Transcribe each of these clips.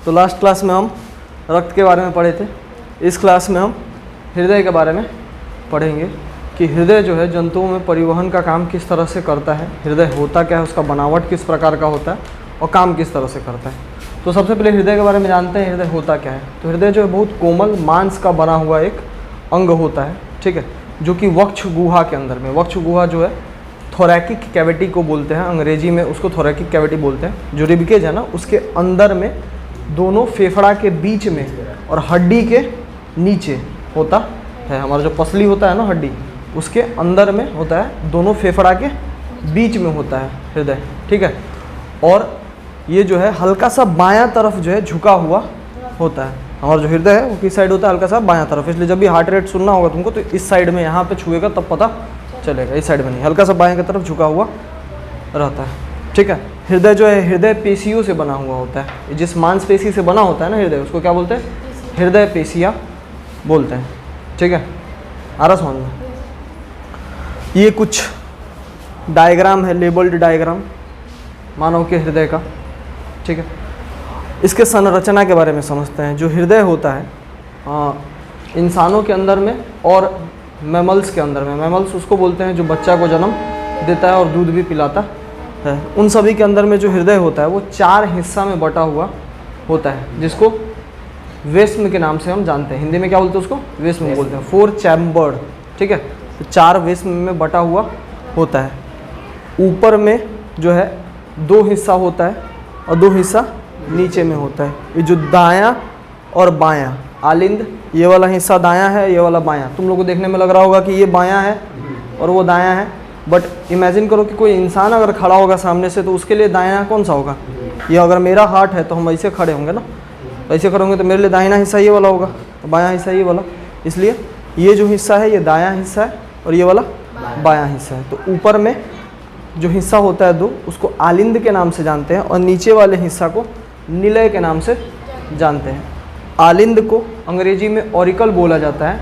तो last class में हम रक्त के बारे में पढ़े थे। इस क्लास में हम हृदय के बारे में पढ़ेंगे कि हृदय जो है जंतुओं में परिवहन का काम किस तरह से करता है, हृदय होता क्या है, उसका बनावट किस प्रकार का होता है और काम किस तरह से करता है। तो सबसे पहले हृदय के बारे में जानते हैं, हृदय होता क्या है। तो हृदय जो है बहुत कोमल मांस का बना हुआ एक अंग होता है, ठीक है, जो कि वक्ष गुहा के अंदर में, वक्ष गुहा जो है थोरैकिक कैविटी को बोलते हैं, अंग्रेजी में उसको थोरैकिक कैविटी बोलते हैं। जो रिबकेज है ना, उसके अंदर में दोनों फेफड़ा के बीच में और हड्डी के नीचे होता है। हमारा जो पसली होता है ना हड्डी, उसके अंदर में होता है, दोनों फेफड़ा के बीच में होता है हृदय, ठीक है। और ये जो है हल्का सा बायां तरफ जो है झुका हुआ होता है। हमारा जो हृदय है वो किस साइड होता है, हल्का सा बायां तरफ। इसलिए जब भी हार्ट रेट सुनना होगा तुमको तो इस साइड में यहाँ पे छुएगा तब पता चलेगा, इस साइड में नहीं, हल्का सा बाएं की तरफ झुका हुआ रहता है, ठीक है। हृदय जो है हृदय पेशियों से बना हुआ होता है। जिस मांसपेशी से बना होता है ना हृदय, उसको क्या बोलते हैं, हृदय पेशियाँ बोलते हैं, ठीक है। आ रहा समझ में। ये कुछ डायग्राम है, लेबल्ड डायग्राम मानव के हृदय का, ठीक है। इसके संरचना के बारे में समझते हैं। जो हृदय होता है इंसानों के अंदर में और मैमल्स के अंदर में, मैमल्स उसको बोलते हैं जो बच्चा को जन्म देता है और दूध भी पिलाता है, उन सभी के अंदर में जो हृदय होता है वो 4 हिस्सा में बटा हुआ होता है, जिसको वेस्म के नाम से हम जानते हैं। हिंदी में क्या बोलते हैं उसको, वेस्म बोलते हैं, 4 चैम्बर्ड, ठीक है। तो 4 वेस्म में बटा हुआ होता है। ऊपर में जो है 2 हिस्सा होता है और 2 हिस्सा नीचे में होता है। ये जो दायां और बायां आलिंद, ये वाला हिस्सा दायां है, ये वाला बायां। तुम लोगों को देखने में लग रहा होगा कि ये बायां है और वो दायां है, बट इमेजिन करो कि कोई इंसान अगर खड़ा होगा सामने से तो उसके लिए दायां कौन सा होगा। ये अगर मेरा हार्ट है तो हम ऐसे खड़े होंगे ना, ऐसे खड़े होंगे तो मेरे लिए दाहिना हिस्सा ये वाला होगा, तो बायां हिस्सा ये वाला। इसलिए ये जो हिस्सा है ये दायां हिस्सा है और ये वाला बायां हिस्सा है। तो ऊपर में जो हिस्सा होता है 2, उसको आलिंद के नाम से जानते हैं और नीचे वाले हिस्सा को निलय के नाम से जानते हैं। आलिंद को अंग्रेजी में ऑरिकल बोला जाता है,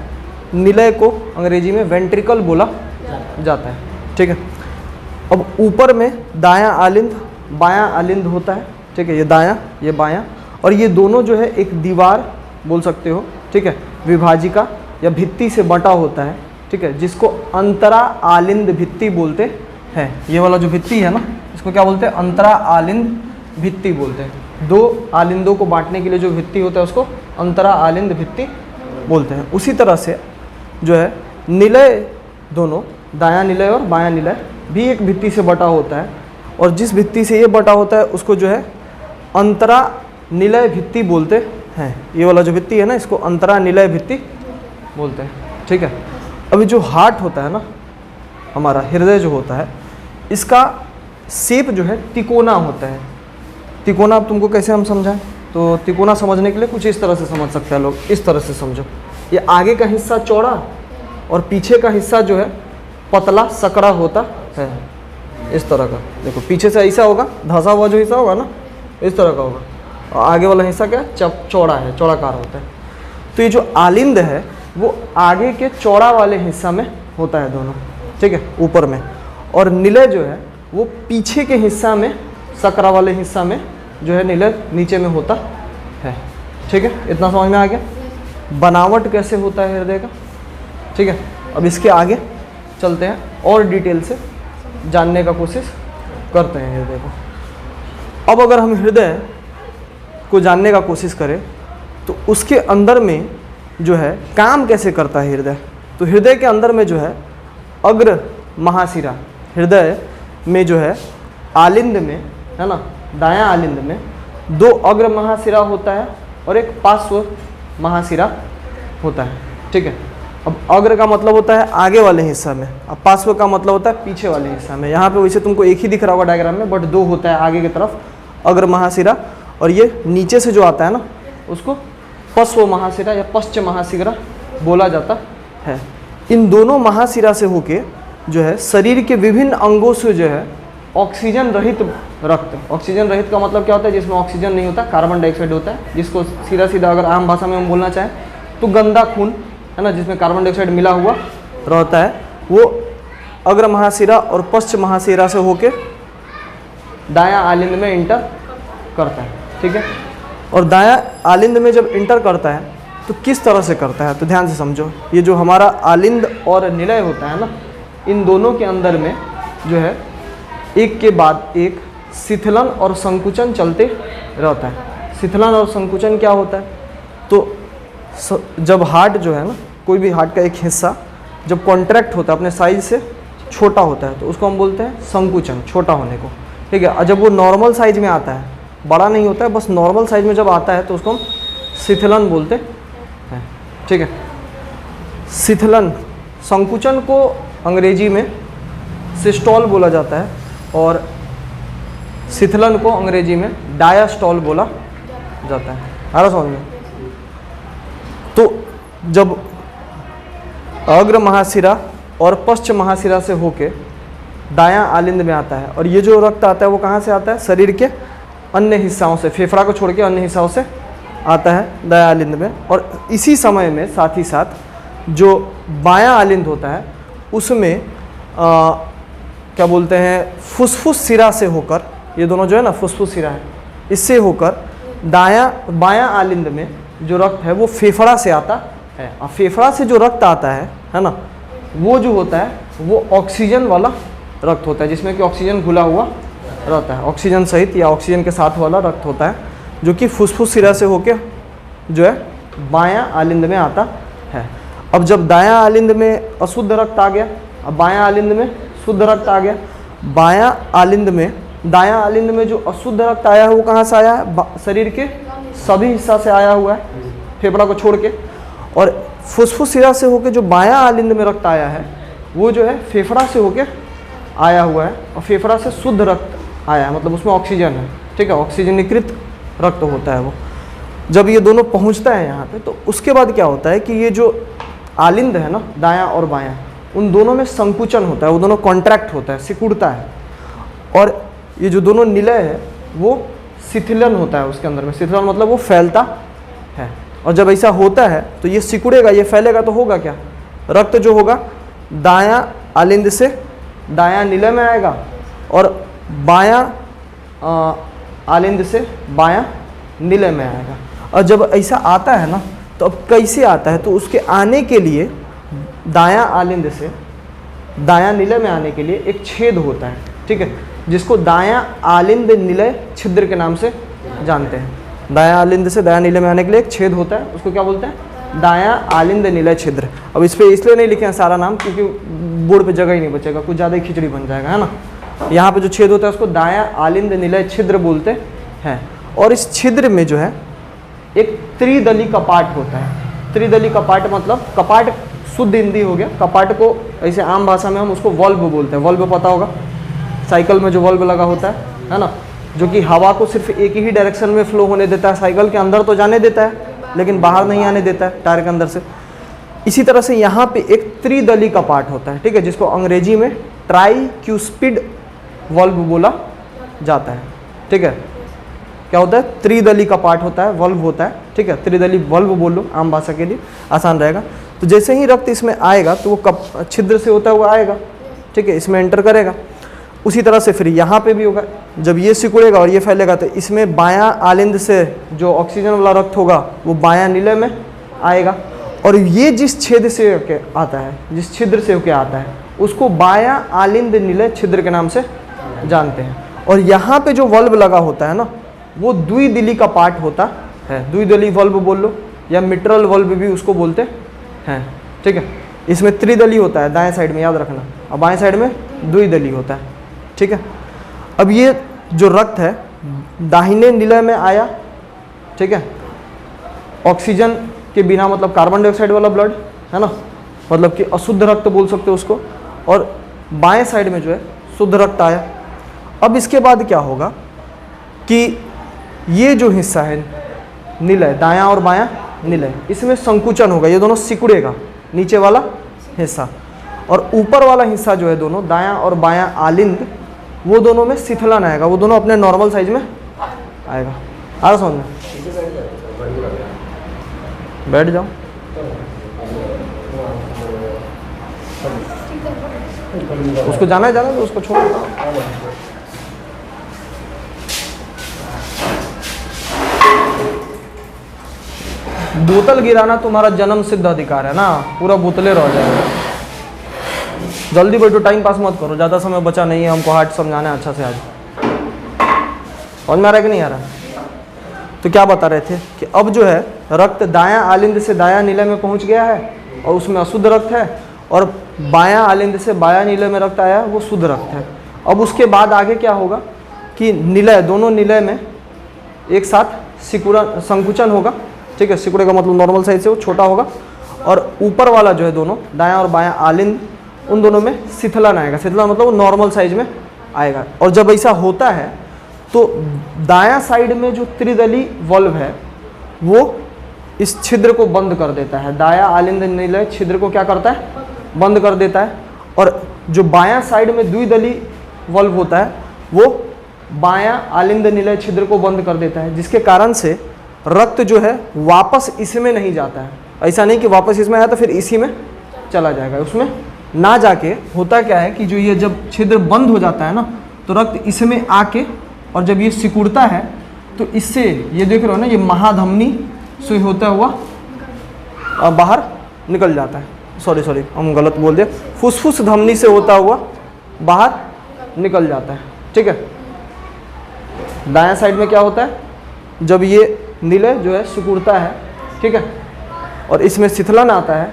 निलय को अंग्रेजी में वेंट्रिकल बोला जाता है, ठीक है। अब ऊपर में दायां आलिंद बायां आलिंद होता है, ठीक है, ये दायां ये बायां, और ये दोनों जो है एक दीवार बोल सकते हो, ठीक है, विभाजिका या भित्ति से बटा होता है, ठीक है, जिसको अंतरा आलिंद भित्ति बोलते हैं। ये वाला जो भित्ति है ना, इसको क्या बोलते हैं, अंतरा आलिंद भित्ति बोलते हैं। 2 आलिंदों को बांटने के लिए जो भित्ति होता है उसको अंतरा आलिंद भित्ति बोलते हैं। उसी तरह से जो है निलय, दोनों दायां निलय और बायां निलय भी एक भित्ति से बटा होता है, और जिस भित्ति से ये बटा होता है उसको जो है अंतरा निलय भित्ति बोलते हैं। ये वाला जो भित्ति है ना, इसको अंतरा निलय भित्ति बोलते हैं, ठीक है। अभी जो हार्ट होता है ना, हमारा हृदय जो होता है, इसका शेप जो है तिकोना होता है। तिकोना अब तुमको कैसे हम समझाएं, तो तिकोना समझने के लिए कुछ इस तरह से समझ सकते हैं लोग, इस तरह से समझो। ये आगे का हिस्सा चौड़ा और पीछे का हिस्सा जो है पतला सकड़ा होता है, इस तरह का। देखो पीछे से ऐसा होगा, धंसा हुआ जो हिस्सा होगा ना, इस तरह का होगा, और आगे वाला हिस्सा क्या चौड़ा है, चौड़ाकार होता है। तो ये जो आलिंद है वो आगे के चौड़ा वाले हिस्सा में होता है दोनों, ठीक है, ऊपर में। और निलय जो है वो पीछे के हिस्सा में, सकरा वाले हिस्सा में जो है निलय नीचे में होता है, ठीक है। इतना समझ में आ गया बनावट कैसे होता है हृदय का, ठीक है। अब इसके आगे चलते हैं और डिटेल से जानने का कोशिश करते हैं हृदय को। अब अगर हम हृदय को जानने का कोशिश करें तो उसके अंदर में जो है काम कैसे करता है हृदय। तो हृदय के अंदर में जो है अग्र महाशिरा, हृदय में जो है आलिंद में है ना, दायां आलिंद में 2 अग्र महाशिरा होता है और एक पार्श्व महाशिरा होता है, ठीक है। अब अग्र का मतलब होता है आगे वाले हिस्सा में, अब पार्श्व का मतलब होता है पीछे वाले हिस्सा में। यहाँ पे वैसे तुमको एक ही दिख रहा होगा डायग्राम में, बट 2 होता है आगे की तरफ अग्र महाशिरा, और ये नीचे से जो आता है ना उसको पश्व महाशिरा या पश्च महाशिरा बोला जाता है। इन दोनों महाशिरा से होके जो है शरीर के विभिन्न अंगों से जो है ऑक्सीजन रहित रक्त, ऑक्सीजन रहित का मतलब क्या होता है, जिसमें ऑक्सीजन नहीं होता, कार्बन डाइऑक्साइड होता है, जिसको सीधा सीधा अगर आम भाषा में हम बोलना चाहें तो गंदा खून है ना, जिसमें कार्बन डाइऑक्साइड मिला हुआ रहता है, वो अग्र महाशिरा और पश्च महाशिरा से होके दायां आलिंद में इंटर करता है, ठीक है। और दायां आलिंद में जब इंटर करता है तो किस तरह से करता है, तो ध्यान से समझो। ये जो हमारा आलिंद और निलय होता है ना, इन दोनों के अंदर में जो है एक के बाद एक शिथिलन और संकुचन चलते रहता है। शिथिलन और संकुचन क्या होता है, तो जब हार्ट जो है ना, कोई भी हार्ट का एक हिस्सा जब कॉन्ट्रैक्ट होता है, अपने साइज से छोटा होता है, तो उसको हम बोलते हैं संकुचन, छोटा होने को, ठीक है। और जब वो नॉर्मल साइज में आता है, बड़ा नहीं होता है, बस नॉर्मल साइज में जब आता है तो उसको हम शिथिलन बोलते हैं, ठीक है। शिथिलन, संकुचन को अंग्रेजी में सिस्टोल बोला जाता है और शिथिलन को अंग्रेजी में डायास्टोल बोला जाता है। आ रहा समझ में? तो जब अग्र महाशिरा और पश्च महाशिरा से होके दायां आलिंद में आता है, और ये जो रक्त आता है वो कहाँ से आता है, शरीर के अन्य हिस्साओं से, फेफड़ा को छोड़ के अन्य हिस्साओं से आता है दायां आलिंद में। और इसी समय में साथ ही साथ जो बायां आलिंद होता है उसमें क्या बोलते हैं, फुसफुस शिरा से होकर, ये दोनों जो है ना फुसफुस शिरा है, इससे होकर बायां आलिंद में जो रक्त है वो फेफड़ा से आता है। और फेफड़ा से जो रक्त आता है ना, वो जो होता है वो ऑक्सीजन वाला रक्त होता है, जिसमें कि ऑक्सीजन घुला हुआ रहता है, ऑक्सीजन सहित या ऑक्सीजन के साथ वाला रक्त होता है, जो कि फुसफुस शिरा से होके जो है बायां आलिंद में आता है। अब जब दायां आलिंद में अशुद्ध रक्त आ गया, अब बायां आलिंद में शुद्ध रक्त आ गया। बायां आलिंद में, दायां आलिंद में जो अशुद्ध रक्त आया है वो कहाँ से आया है, शरीर के सभी हिस्सा से आया हुआ है, फेफड़ा को छोड़ के। और फुसफुस शिरा से होके जो बायां आलिंद में रक्त आया है वो जो है फेफड़ा से होके आया हुआ है, और फेफड़ा से शुद्ध रक्त आया है, मतलब उसमें ऑक्सीजन है, ठीक है, ऑक्सीजनीकृत रक्त होता है वो। जब ये दोनों पहुंचता है यहाँ पे, तो उसके बाद क्या होता है कि ये जो आलिंद है ना, दायां और बायां, उन दोनों में संकुचन होता है, वो दोनों कॉन्ट्रैक्ट होता है, सिकुड़ता है। और ये जो दोनों निलय है वो शिथिलन होता है उसके अंदर में। शिथिलन मतलब वो फैलता है, और जब ऐसा होता है तो ये सिकुड़ेगा, ये फैलेगा, तो होगा क्या, रक्त जो होगा दायां आलिंद से दायां निलय में आएगा, और बायां आलिंद से बायां निलय में आएगा। और जब ऐसा आता है ना, तो अब कैसे आता है, तो उसके आने के लिए दायां आलिंद से दायां निलय में आने के लिए एक छेद होता है, ठीक है, जिसको दायां आलिंद निलय छिद्र के नाम से जानते हैं। दायां आलिंद से दायां निलय में आने के लिए एक छेद होता है, उसको क्या बोलते हैं, दायां आलिंद निलय छिद्र। अब इस पे इसलिए नहीं लिखे हैं सारा नाम, क्योंकि बोर्ड पे जगह ही नहीं बचेगा, कुछ ज़्यादा ही खिचड़ी बन जाएगा, है ना। यहाँ पे जो छेद होता है उसको दायां आलिंद निलय छिद्र बोलते हैं। और इस छिद्र में जो है एक त्रिदली कपाट होता है। त्रिदली कपाट मतलब, कपाट शुद्ध हिंदी हो गया, कपाट को ऐसे आम भाषा में हम उसको वल्व बोलते हैं। वल्व पता होगा, साइकिल में जो वल्व लगा होता है ना, जो कि हवा को सिर्फ एक ही डायरेक्शन में फ्लो होने देता है, साइकिल के अंदर तो जाने देता है लेकिन बाहर नहीं आने देता है टायर के अंदर से। इसी तरह से यहाँ पे एक त्रिदली कपाट होता है, ठीक है, जिसको अंग्रेजी में ट्राइक्यूस्पिड वल्व बोला जाता है, ठीक है। क्या होता है, त्रिदली कपाट होता है, वल्व होता है, ठीक है, त्रिदली वल्व बोल लो आम भाषा के लिए, आसान रहेगा। तो जैसे ही रक्त इसमें आएगा तो वो छिद्र से होता हुआ आएगा, ठीक है, इसमें एंटर करेगा। उसी तरह से फिर यहाँ पे भी होगा, जब ये सिकुड़ेगा और ये फैलेगा तो इसमें बायां आलिंद से जो ऑक्सीजन वाला रक्त होगा वो बायां निलय में आएगा। और ये जिस छेद से होके आता है, जिस छिद्र से होके आता है, उसको बायां आलिंद निलय छिद्र के नाम से जानते हैं। और यहाँ पे जो वल्व लगा होता है ना, वो द्विदली का पार्ट होता है। द्विदली वल्व बोल लो, या मिट्रल वल्व भी उसको बोलते हैं, ठीक है। इसमें त्रिदली होता है दाएं साइड में, याद रखना, और बाएं साइड में द्विदली होता है, ठीक है। अब ये जो रक्त है दाहिने निलय में आया, ठीक है, ऑक्सीजन के बिना, मतलब कार्बन डाइऑक्साइड वाला ब्लड है ना, मतलब कि अशुद्ध रक्त बोल सकते हो उसको। और बाएं साइड में जो है शुद्ध रक्त आया। अब इसके बाद क्या होगा कि ये जो हिस्सा है निलय, दायां और बायां निलय, इसमें संकुचन होगा, ये दोनों सिकुड़ेगा, नीचे वाला हिस्सा। और ऊपर वाला हिस्सा जो है दोनों, दायां और बायां आलिंद, वो दोनों में शिथिलन आएगा, वो दोनों अपने नॉर्मल साइज में आएगा। आ रहा समझ में? बैठ जाओ। उसको जाना है तो उसको छोड़। बोतल गिराना तुम्हारा जन्म सिद्ध अधिकार है ना, पूरा बोतले रह जाएगा। जल्दी बैठो, टाइम पास मत करो, ज़्यादा समय बचा नहीं है, हमको हार्ट समझाना है अच्छा से आज। समझ में आ रहा है कि नहीं आ रहा? तो क्या बता रहे थे कि अब जो है रक्त दायां आलिंद से दायां निलय में पहुंच गया है और उसमें अशुद्ध रक्त है, और बायां आलिंद से बायां निलय में रक्त आया है, वो शुद्ध रक्त है। अब उसके बाद आगे क्या होगा कि निलय, दोनों निलय में एक साथ सिकुड़न संकुचन होगा, ठीक है। सिकुड़े का मतलब नॉर्मल साइज से वो छोटा होगा, और ऊपर वाला जो है दोनों दायां और बायां आलिंद, उन दोनों में शिथिलन आएगा। शिथिलन मतलब वो नॉर्मल साइज में आएगा। और जब ऐसा होता है तो दायां साइड में जो त्रिदली वल्व है वो इस छिद्र को बंद कर देता है। दायां आलिंद निलय छिद्र को क्या करता है? बंद कर देता है। और जो बायां साइड में द्विदली वल्व होता है वो बायां आलिंद निलय छिद्र को बंद कर देता है, जिसके कारण से रक्त जो है वापस इसमें नहीं जाता है। ऐसा नहीं कि वापस इसमें आया तो फिर इसी में चला जाएगा, उसमें ना जाके होता क्या है कि जो ये जब छिद्र बंद हो जाता है ना, तो रक्त इसमें आके, और जब ये सिकुड़ता है तो इससे, ये देख रहे हो ना, ये महाधमनी से होता हुआ बाहर निकल जाता है। सॉरी हम गलत बोल दिए, फुसफुस धमनी से होता हुआ बाहर निकल जाता है, ठीक है। दायां साइड में क्या होता है, जब ये निलय जो है सिकुड़ता है, ठीक है, और इसमें शिथिलन आता है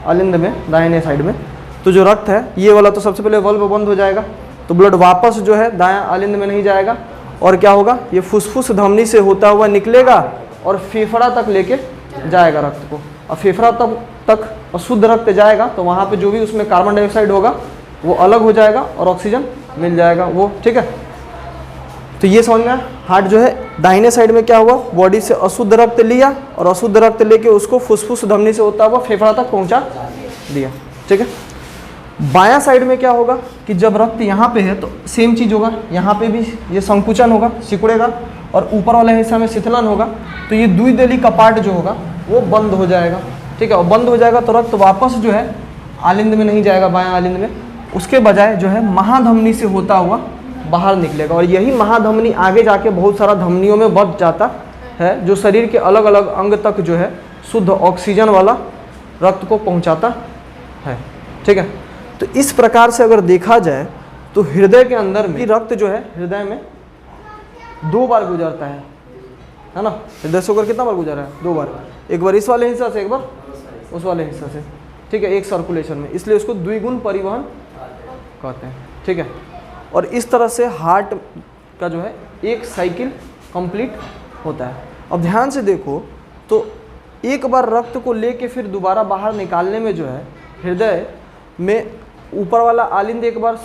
आलिंद में दाहिने साइड में, तो जो रक्त है ये वाला तो सबसे पहले वल्व बंद हो जाएगा, तो ब्लड वापस जो है दायां आलिंद में नहीं जाएगा, और क्या होगा, ये फुसफुस धमनी से होता हुआ निकलेगा और फेफड़ा तक लेके जाएगा रक्त को। और फेफड़ा तक अशुद्ध रक्त जाएगा तो वहाँ पे जो भी उसमें कार्बन डाइऑक्साइड होगा वो अलग हो जाएगा और ऑक्सीजन मिल जाएगा वो, ठीक है। तो ये समझ में, हार्ट जो है दाहिने साइड में क्या हुआ, बॉडी से अशुद्ध रक्त लिया और अशुद्ध रक्त लेके उसको फुसफुस धमनी से होता हुआ फेफड़ा तक पहुंचा दिया, ठीक है। बायां साइड में क्या होगा कि जब रक्त यहाँ पे है तो सेम चीज़ होगा, यहाँ पे भी ये संकुचन होगा, सिकुड़ेगा, और ऊपर वाले हिस्सा में शिथिलन होगा, तो ये द्विदली कपाट जो होगा वो बंद हो जाएगा, ठीक है। और बंद हो जाएगा तो रक्त वापस जो है आलिंद में नहीं जाएगा, बायां आलिंद में, उसके बजाय जो है महाधमनी से होता हुआ बाहर निकलेगा। और यही महाधमनी आगे जाके बहुत सारा धमनियों में बच जाता है, जो शरीर के अलग अलग अंग तक जो है शुद्ध ऑक्सीजन वाला रक्त को पहुंचाता है, ठीक है। तो इस प्रकार से अगर देखा जाए तो हृदय के अंदर में रक्त जो है हृदय में 2 बार गुजरता है ना। हृदय से होकर कितना बार गुजर रहा है? 2 बार। एक बार इस वाले हिस्सा से, एक बार उस वाले हिस्सा से, ठीक है, एक सर्कुलेशन में, इसलिए उसको द्विगुण परिवहन कहते हैं, ठीक है। और इस तरह से हार्ट का जो है एक साइकिल कंप्लीट होता है। अब ध्यान से देखो तो एक बार रक्त को लेके फिर दोबारा बाहर निकालने में जो है हृदय में ऊपर वाला आलिंद एक बार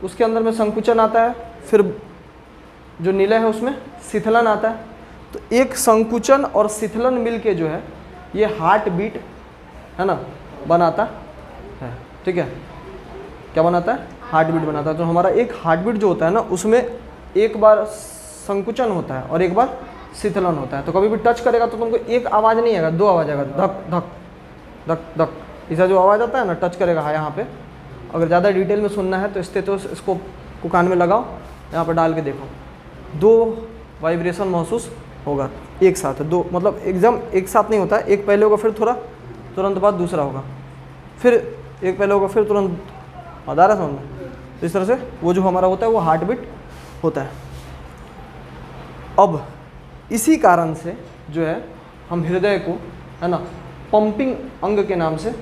उसके अंदर में संकुचन आता है, फिर जो निलय है उसमें शिथिलन आता है, तो एक संकुचन और शिथिलन मिल के जो है ये हार्ट बीट है ना बनाता है, ठीक है। क्या बनाता है? हार्ट बीट बनाता है। तो हमारा एक हार्ट बीट जो होता है ना उसमें एक बार संकुचन होता है और एक बार शिथिलन होता है। तो कभी भी टच करेगा तो तुमको एक आवाज़ नहीं आएगा, 2 आवाज़ आएगा, धक धक धक धक, ऐसा जो आवाज़ आता है ना टच करेगा यहाँ पे। अगर ज़्यादा डिटेल में सुनना है तो स्टेथोस्कोप को कान में लगाओ, यहाँ पर डाल के देखो, 2 वाइब्रेशन महसूस होगा एक साथ। 2 मतलब एकदम एक साथ नहीं होता है, एक पहले होगा फिर थोड़ा तुरंत बाद दूसरा होगा, फिर एक पहले होगा फिर तुरंत, आ रहा समझ में। तो इस तरह से वो जो हमारा होता है वो हार्ट बीट होता है। अब इसी कारण से जो है हम हृदय को है ना पंपिंग अंग के नाम से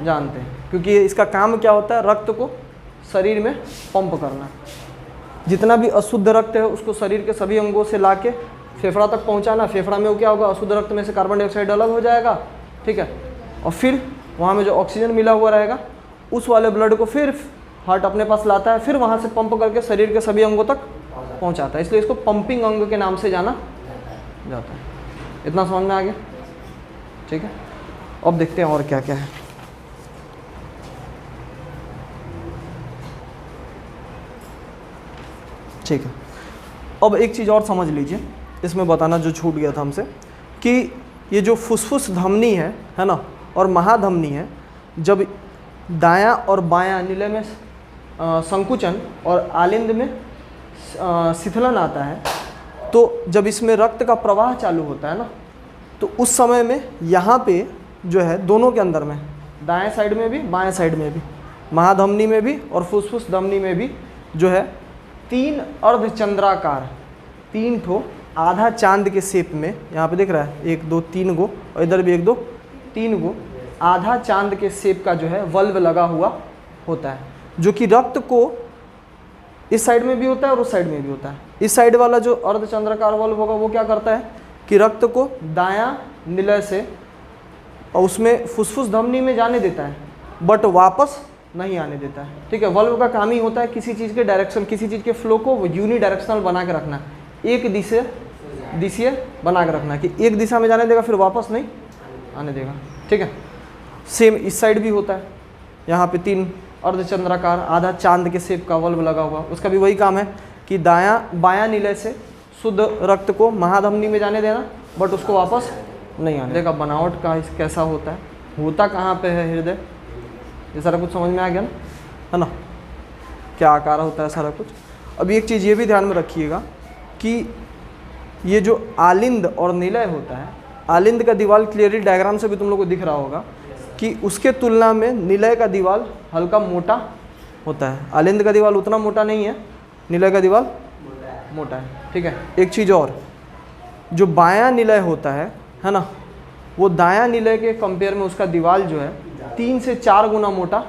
जानते हैं, क्योंकि इसका काम क्या होता है, रक्त को शरीर में पंप करना। जितना भी अशुद्ध रक्त है उसको शरीर के सभी अंगों से लाके फेफड़ा तक पहुंचाना। फेफड़ा में वो क्या होगा, अशुद्ध रक्त में से कार्बन डाइऑक्साइड अलग हो जाएगा, ठीक है, और फिर वहाँ में जो ऑक्सीजन मिला हुआ रहेगा उस वाले ब्लड को फिर हार्ट अपने पास लाता है, फिर वहाँ से पंप करके शरीर के सभी अंगों तक पहुँचाता है। इसलिए इसको पंपिंग अंग के नाम से जाना जाता है। इतना समझ में आ गया, ठीक है। अब देखते हैं और क्या क्या है। ठीक है, अब एक चीज़ और समझ लीजिए, इसमें बताना जो छूट गया था हमसे, कि ये जो फुसफुस धमनी है ना, और महाधमनी है, जब दायां और बायां निलय में संकुचन और आलिंद में शिथिलन आता है, तो जब इसमें रक्त का प्रवाह चालू होता है ना, तो उस समय में यहाँ पे जो है दोनों के अंदर में, दाएं साइड में भी बाएं साइड में भी, महाधमनी में भी और फुसफुस धमनी में भी जो है 3 अर्धचंद्राकार, 3 ठो आधा चांद के शेप में, यहाँ पे दिख रहा है 1 2 3 गो, और इधर भी 1 2 3 गो आधा चांद के शेप का जो है वल्व लगा हुआ होता है, जो कि रक्त को इस साइड में भी होता है और उस साइड में भी होता है। इस साइड वाला जो अर्धचंद्राकार वल्व होगा वो क्या करता है कि रक्त को दायां निलय से और उसमें फुसफुस धमनी में जाने देता है, बट वापस नहीं आने देता है। ठीक है, वल्व का काम ही होता है किसी चीज़ के डायरेक्शन, किसी चीज़ के फ्लो को यूनिडायरेक्शनल बना के रखना, एक दिशीय बना के रखना, कि एक दिशा में जाने देगा फिर वापस नहीं आने देगा। ठीक है, सेम इस साइड भी होता है, यहाँ पे 3 अर्धचंद्राकार आधा चांद के शेप का वल्व लगा हुआ, उसका भी वही काम है कि बायां निलय से शुद्ध रक्त को महाधमनी में जाने देना, बट उसको वापस नहीं आने देगा। बनावट का कैसा होता कहाँ पे है हृदय, ये सारा कुछ समझ में आ गया ना, है ना, क्या आकार होता है सारा कुछ। अब एक चीज़ ये भी ध्यान में रखिएगा कि ये जो आलिंद और निलय होता है, आलिंद का दीवार क्लियरली डायग्राम से भी तुम लोग को दिख रहा होगा कि उसके तुलना में निलय का दीवार हल्का मोटा होता है। आलिंद का दीवार उतना मोटा नहीं है, निलय का दीवार मोटा है। ठीक है, एक चीज़ और, जो बायां निलय होता है ना, वो दायां निलय के कंपेयर में उसका दीवार जो है 3 से 4 गुना मोटा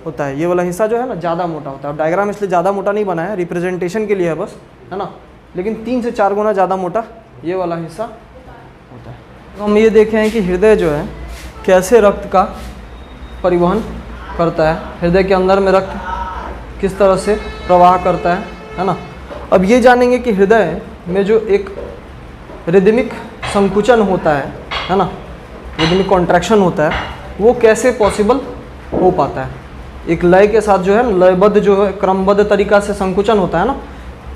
होता है। ये वाला हिस्सा जो है ना ज़्यादा मोटा होता है। अब डायग्राम इसलिए ज़्यादा मोटा नहीं बना है, रिप्रेजेंटेशन के लिए है बस, है ना, लेकिन 3 से 4 गुना ज़्यादा मोटा ये वाला हिस्सा होता है। तो हम ये देखे हैं कि हृदय जो है कैसे रक्त का परिवहन करता है, हृदय के अंदर में रक्त किस तरह से प्रवाह करता है ना। अब ये जानेंगे कि हृदय में जो एक रिदमिक संकुचन होता है ना, रिदमिक कॉन्ट्रैक्शन होता है, वो कैसे पॉसिबल हो पाता है। एक लय के साथ जो है लयबद्ध जो है क्रमबद्ध तरीका से संकुचन होता है ना,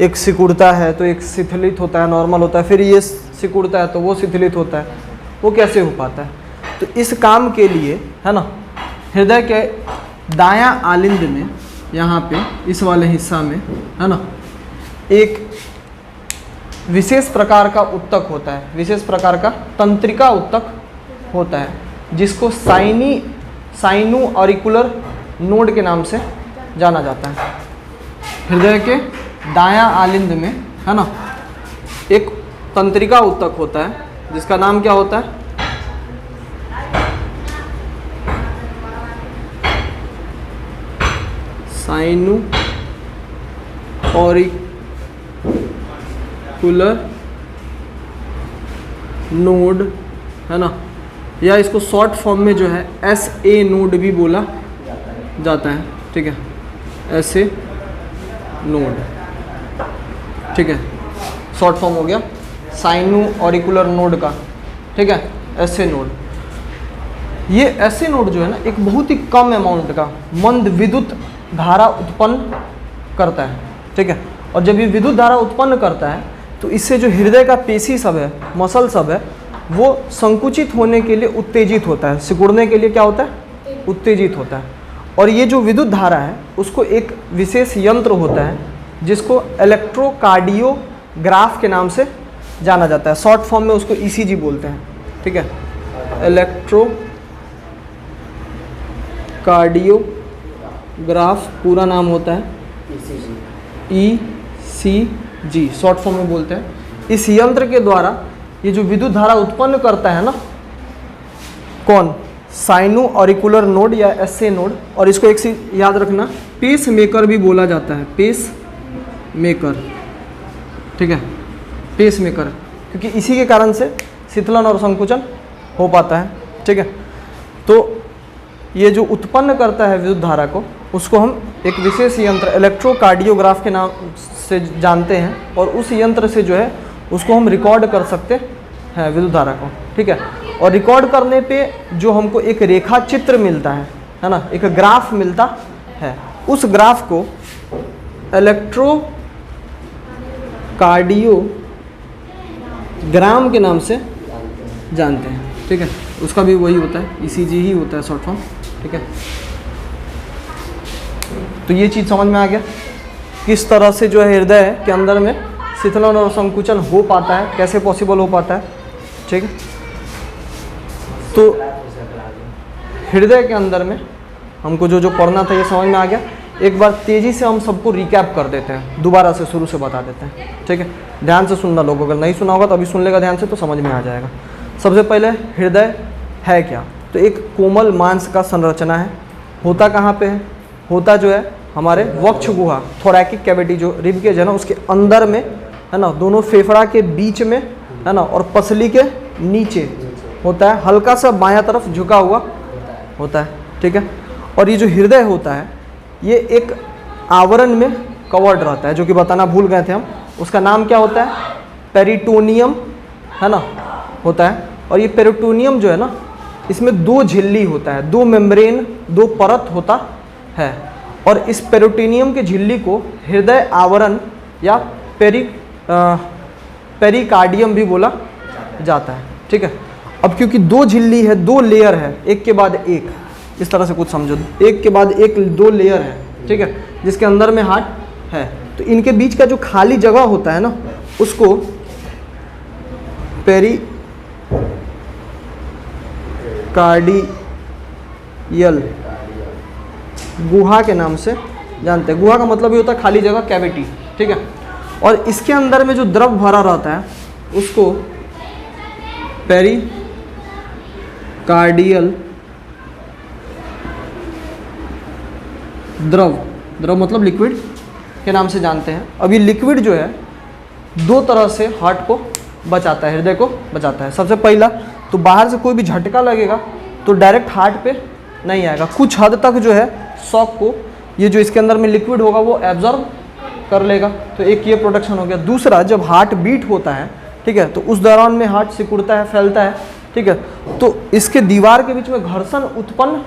एक सिकुड़ता है तो एक शिथिलित होता है, नॉर्मल होता है, फिर ये सिकुड़ता है तो वो शिथिलित होता है, वो कैसे हो पाता है। तो इस काम के लिए है ना, हृदय के दायां आलिंद में, यहाँ पे इस वाले हिस्सा में है ना, एक विशेष प्रकार का उत्तक होता है, विशेष प्रकार का तंत्रिका उत्तक होता है, जिसको साइनो ऑरिकुलर नोड के नाम से जाना जाता है। हृदय के दायां आलिंद में है ना एक तंत्रिका उत्तक होता है, जिसका नाम क्या होता है, साइनो ऑरिकुलर नोड है ना, या इसको शॉर्ट फॉर्म में जो है SA नोड भी बोला जाता है। ठीक है, SA नोड, ठीक है, शॉर्ट फॉर्म हो गया साइनो ऑरिकुलर नोड का। ठीक है, SA नोड, ये SA नोड जो है ना एक बहुत ही कम अमाउंट का मंद विद्युत धारा उत्पन्न करता है। ठीक है, और जब ये विद्युत धारा उत्पन्न करता है तो इससे जो हृदय का पेशी सब है, मसल सब है, वो संकुचित होने के लिए उत्तेजित होता है, सिकुड़ने के लिए क्या होता है, उत्तेजित होता है। और ये जो विद्युत धारा है उसको एक विशेष यंत्र होता है जिसको इलेक्ट्रोकार्डियोग्राफ के नाम से जाना जाता है, शॉर्ट फॉर्म में उसको ECG बोलते हैं। ठीक है, इलेक्ट्रोकार्डियोग्राफ पूरा नाम होता है ECG, शॉर्ट फॉर्म में बोलते हैं। इस यंत्र के द्वारा ये जो विद्युत धारा उत्पन्न करता है ना, कौन, साइनो ऑरिकुलर नोड या SA नोड, और इसको एक चीज याद रखना, पेस मेकर भी बोला जाता है, पेस मेकर। ठीक है, पेस मेकर, क्योंकि इसी के कारण से शीतलन और संकुचन हो पाता है। ठीक है, तो ये जो उत्पन्न करता है विद्युत धारा को, उसको हम एक विशेष यंत्र इलेक्ट्रोकार्डियोग्राफ के नाम से जानते हैं, और उस यंत्र से जो है उसको हम रिकॉर्ड कर सकते हैं विद्युत धारा को। ठीक है, और रिकॉर्ड करने पे जो हमको एक रेखा चित्र मिलता है ना, एक ग्राफ मिलता है, उस ग्राफ को इलेक्ट्रोकार्डियोग्राम के नाम से जानते हैं। ठीक है, उसका भी वही होता है, ECG ही होता है शॉर्ट फॉर्म। ठीक है, तो ये चीज़ समझ में आ गया किस तरह से जो है हृदय के अंदर में शीतलन और संकुचन हो पाता है, कैसे पॉसिबल हो पाता है। ठीक है, तो हृदय के अंदर में हमको जो जो पढ़ना था ये समझ में आ गया। एक बार तेज़ी से हम सबको रिकैप कर देते हैं, दोबारा से शुरू से बता देते हैं, ठीक है। ध्यान से सुनना लोग, अगर नहीं सुना होगा तो अभी सुन लेगा ध्यान से तो समझ में आ जाएगा। सबसे पहले हृदय है क्या? तो एक कोमल मांस का संरचना है। होता कहाँ पे है? होता जो है हमारे वक्ष गुहा, थोरैकिक कैविटी जो रिब केज है ना उसके अंदर में है ना, दोनों फेफड़ा के बीच में है ना, और पसली के नीचे होता है, हल्का सा बायां तरफ झुका हुआ होता है, ठीक है। और ये जो हृदय होता है ये एक आवरण में कवर्ड रहता है, जो कि बताना भूल गए थे हम। उसका नाम क्या होता है? पेरिटोनियम है ना होता है। और ये पेरिटोनियम जो है ना इसमें दो झिल्ली होता है, दो मेम्ब्रेन, दो परत होता है। और इस पेरिटोनियम के झिल्ली को हृदय आवरण या पेरिकार्डियम भी बोला जाता है, ठीक है। अब क्योंकि दो झिल्ली है, दो लेयर है, एक के बाद एक, इस तरह से कुछ समझो, एक के बाद एक दो लेयर है, ठीक है, जिसके अंदर में हार्ट है। तो इनके बीच का जो खाली जगह होता है ना उसको पेरिकार्डियल गुहा के नाम से जानते हैं। गुहा का मतलब ये होता है खाली जगह, कैविटी, ठीक है। और इसके अंदर में जो द्रव भरा रहता है उसको पेरिकार्डियल द्रव मतलब लिक्विड के नाम से जानते हैं। अब ये लिक्विड जो है दो तरह से हार्ट को बचाता है, हृदय को बचाता है। सबसे पहला तो बाहर से कोई भी झटका लगेगा तो डायरेक्ट हार्ट पे नहीं आएगा, कुछ हद तक जो है शॉक को ये जो इसके अंदर में लिक्विड होगा वो एब्जॉर्ब कर लेगा। तो एक ये प्रोटेक्शन हो गया। दूसरा, जब हार्ट बीट होता है, ठीक है, तो उस दौरान में हार्ट सिकुड़ता है, फैलता है, ठीक है, तो इसके दीवार के बीच में घर्षण उत्पन्न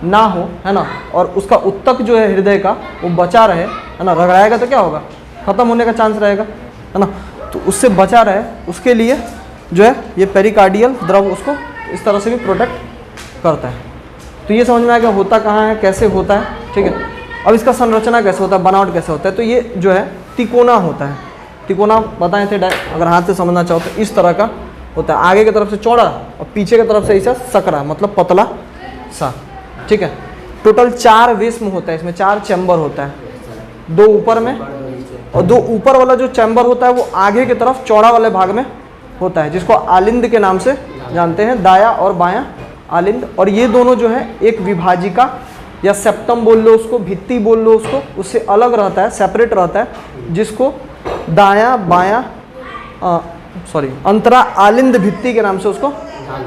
ना हो, है ना, और उसका उत्तक जो है हृदय का वो बचा रहे, है ना। रगड़ाएगा तो क्या होगा? खत्म होने का चांस रहेगा, है ना। तो उससे बचा रहे उसके लिए जो है ये पेरिकार्डियल द्रव उसको इस तरह से भी प्रोटेक्ट करता है। तो ये समझ में आ गया होता कहाँ है, कैसे होता है, ठीक है। अब इसका संरचना कैसे होता है, बनावट कैसे होता है? तो ये जो है तिकोना होता है। तिकोना बताए थे, अगर हाथ से समझना चाहो तो इस तरह का होता है, आगे की तरफ से चौड़ा और पीछे की तरफ से ऐसा सकरा, मतलब पतला सा, ठीक है। टोटल 4 वेस्म होता है, इसमें 4 चैम्बर होता है, 2 ऊपर में और 2 ऊपर वाला जो चैम्बर होता है वो आगे की तरफ चौड़ा वाले भाग में होता है, जिसको आलिंद के नाम से जानते हैं, दाया और बायां आलिंद। और ये दोनों जो है एक विभाजिका या सेप्टम बोल लो उसको, भित्ति बोल लो उसको, उससे अलग रहता है, सेपरेट रहता है, जिसको दाया बायां अंतरा आलिंद भित्ति के नाम से उसको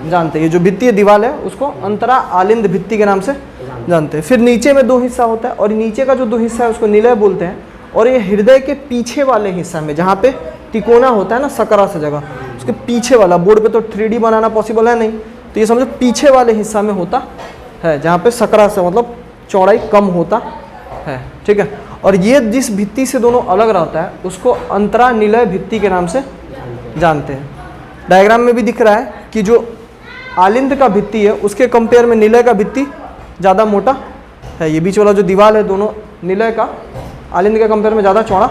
जानते हैं। ये जो भित्तीय दीवार है उसको अंतरा आलिंद भित्ति के नाम से जानते हैं। फिर नीचे में 2 हिस्सा होता है और नीचे का जो 2 हिस्सा है उसको निलय बोलते हैं। और ये हृदय के पीछे वाले हिस्सा में जहाँ पे तिकोना होता है ना, सकरा से जगह, उसके पीछे वाला, बोर्ड पे तो 3D बनाना पॉसिबल है नहीं, तो ये समझो पीछे वाले हिस्सा में होता है, जहाँ पे सकरा से मतलब चौड़ाई कम होता है, ठीक है। और ये जिस भित्ति से दोनों अलग रहता है उसको अंतरा निलय भित्ति के नाम से जानते हैं। डायग्राम में भी दिख रहा है कि जो आलिंद का भित्ति है उसके कंपेयर में निलय का भित्ति ज़्यादा मोटा है। ये बीच वाला जो दीवार है दोनों निलय का आलिंद के कंपेयर में ज़्यादा चौड़ा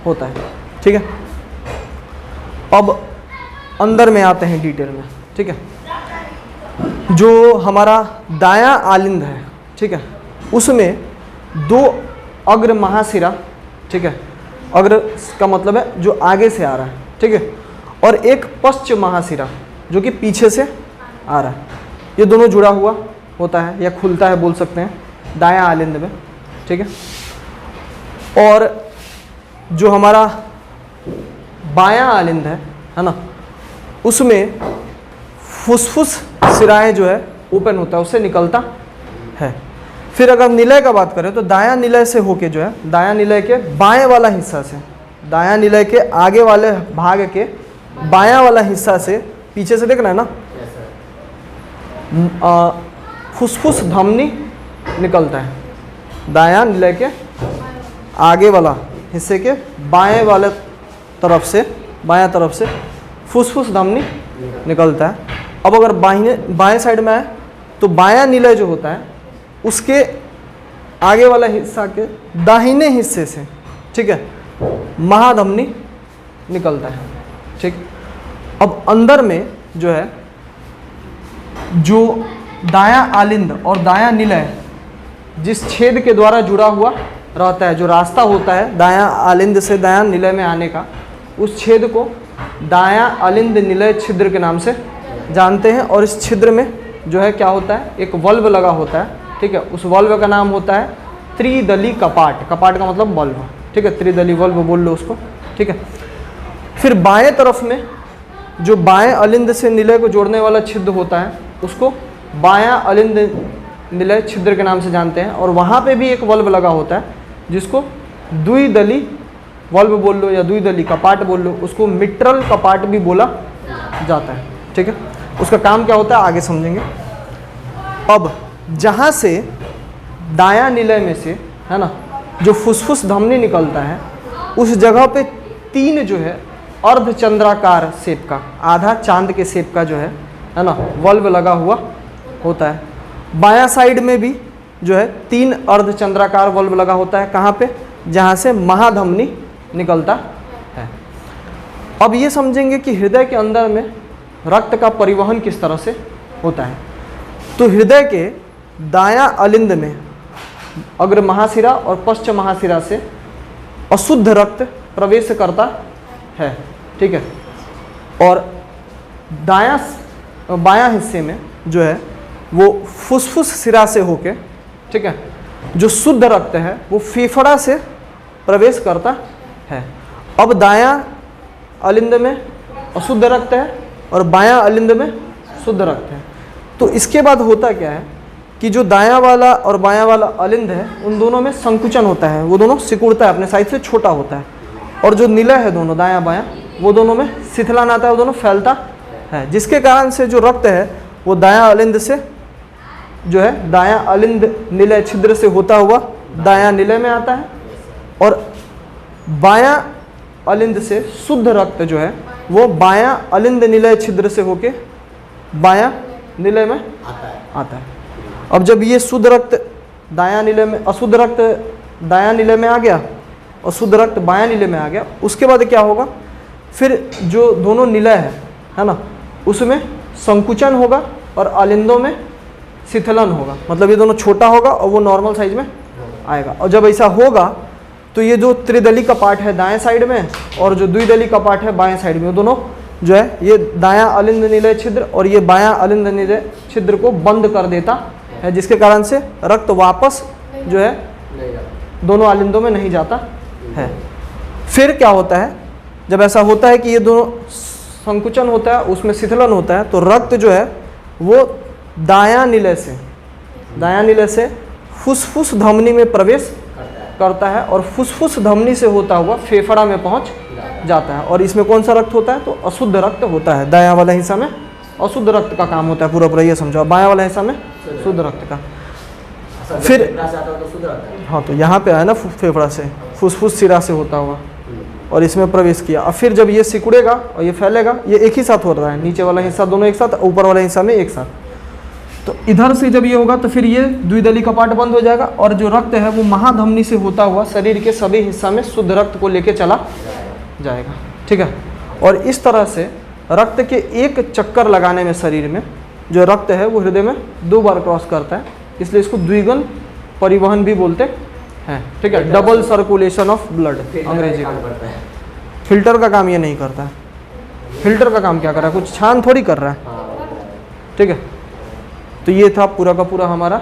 होता है, ठीक है। अब अंदर में आते हैं डिटेल में, ठीक है। जो हमारा दायां आलिंद है, ठीक है, उसमें 2 अग्र महाशिरा, ठीक है, अग्र का मतलब है जो आगे से आ रहा है, ठीक है, और एक पश्च महाशिरा जो कि पीछे से आ रहा है। ये दोनों जुड़ा हुआ होता है या खुलता है बोल सकते हैं दायां आलिंद में, ठीक है। और जो हमारा बायां आलिंद है ना, उसमें फुसफुस सिराएं जो है ओपन होता है, उससे निकलता है। फिर अगर निलय का बात करें तो दायां निलय से होके जो है, दायां निलय के बाएं वाला हिस्सा से, दायां निलय के आगे वाले भाग के बायां वाला हिस्सा से, पीछे से देखना है ना, फुसफुस धमनी निकलता है। दायां निलय के आगे वाला हिस्से के बाएं वाले तरफ से, बायां तरफ से फुसफुस धमनी निकलता है। अब अगर बाएं साइड में आए तो बायां निलय जो होता है उसके आगे वाला हिस्सा के दाहिने हिस्से से, ठीक है, महाधमनी निकलता है, ठीक। अब अंदर में जो है जो दायां आलिंद और दायां निलय जिस छेद के द्वारा जुड़ा हुआ रहता है, जो रास्ता होता है दायां आलिंद से दायां निलय में आने का, उस छेद को दायां आलिंद निलय छिद्र के नाम से जानते हैं। और इस छिद्र में जो है क्या होता है, एक वल्व लगा होता है, ठीक है। उस वल्व का नाम होता है त्रिदली कपाट। कपाट का मतलब वल्व, ठीक है, त्रिदली वल्व बोल लो उसको, ठीक है। फिर बाएं तरफ में जो बाएं अलिंद से निलय को जोड़ने वाला छिद्र होता है उसको बायां अलिंद निलय छिद्र के नाम से जानते हैं। और वहाँ पे भी एक वल्व लगा होता है जिसको द्विदली वल्व बोल लो या द्विदली कपाट बोल लो, उसको मिट्रल कपाट भी बोला जाता है, ठीक है। उसका काम क्या होता है आगे समझेंगे। अब जहाँ से दायां निलय में से, है ना, जो फुसफुस धमनी निकलता है उस जगह पे 3 जो है अर्धचंद्राकार शेप का, आधा चांद के शेप का जो है ना, वल्व लगा हुआ होता है। बायां साइड में भी जो है 3 अर्धचंद्राकार वल्व लगा होता है। कहाँ पे? जहाँ से महाधमनी निकलता है। अब ये समझेंगे कि हृदय के अंदर में रक्त का परिवहन किस तरह से होता है। तो हृदय के दायां अलिंद में अग्र महाशिरा और पश्च महाशिरा से अशुद्ध रक्त प्रवेश करता है, ठीक है। और बायां हिस्से में जो है वो फुसफुस शिरा से होके, ठीक है, जो शुद्ध रक्त है वो फेफड़ा से प्रवेश करता है। अब दायां अलिंद में अशुद्ध रक्त है और बायां अलिंद में शुद्ध रक्त है। तो इसके बाद होता क्या है कि जो दायां वाला और बायां वाला अलिंद है उन दोनों में संकुचन होता है, वो दोनों सिकुड़ता है, अपने साइज से छोटा होता है। और जो निलय है दोनों दायां बायां, वो दोनों में शिथिलान आता है, वो दोनों फैलता है, जिसके कारण से जो रक्त है वो दायां अलिंद से जो है दायां अलिंद निलय छिद्र से होता हुआ दायां निलय में आता है। और बायां अलिंद से शुद्ध रक्त जो है वो बायां अलिंद निलय छिद्र से होके बायां निलय में आता है। अब जब ये शुद्ध रक्त दायां निलय में, अशुद्ध रक्त दायां निलय में आ गया और शुद्ध रक्त बायां निलय में आ गया, उसके बाद क्या होगा, फिर जो दोनों निलय है ना, उसमें संकुचन होगा और अलिंदों में शिथिलन होगा। मतलब ये दोनों छोटा होगा और वो नॉर्मल साइज में आएगा। और जब ऐसा होगा तो ये जो त्रिदली कपाट है दाएं साइड में और जो द्विदली कपाट है बाएं साइड में, वो दोनों जो है ये दायां अलिंद निलय छिद्र और ये बायां अलिंद निलय छिद्र को बंद कर देता है, जिसके कारण से रक्त वापस जो है दोनों अलिंदों में नहीं जाता है। फिर क्या होता है, जब ऐसा होता है कि ये दोनों संकुचन होता है, उसमें शिथिलन होता है, तो रक्त जो है वो दायां निलय से फुसफुस धमनी में प्रवेश करता है और फुसफुस धमनी से होता हुआ फेफड़ा में पहुंच जाता है। और इसमें कौन सा रक्त होता है, तो अशुद्ध रक्त होता है। दायां वाला हिस्सा में अशुद्ध रक्त का काम होता है, पूरा ये समझो। बायां वाला हिस्सा में शुद्ध रक्त का। फिर हाँ, तो यहाँ पे है ना फेफड़ा से फुसफुस शिरा से होता हुआ और इसमें प्रवेश किया। और फिर जब ये सिकुड़ेगा और ये फैलेगा, ये एक ही साथ हो रहा है, नीचे वाला हिस्सा दोनों एक साथ, ऊपर वाला हिस्सा में एक साथ। तो इधर से जब ये होगा तो फिर ये द्विदली कपाट बंद हो जाएगा और जो रक्त है वो महाधमनी से होता हुआ शरीर के सभी हिस्सा में शुद्ध रक्त को लेके चला जाएगा, ठीक है। और इस तरह से रक्त के एक चक्कर लगाने में शरीर में जो रक्त है वो हृदय में 2 बार क्रॉस करता है, इसलिए इसको द्विगुण परिवहन भी बोलते हैं, ठीक है। डबल सर्कुलेशन ऑफ ब्लड अंग्रेजी का। फिल्टर का काम ये नहीं करता है। फिल्टर का काम क्या कर रहा है, कुछ छान थोड़ी कर रहा है, ठीक है। तो ये था पूरा का पूरा हमारा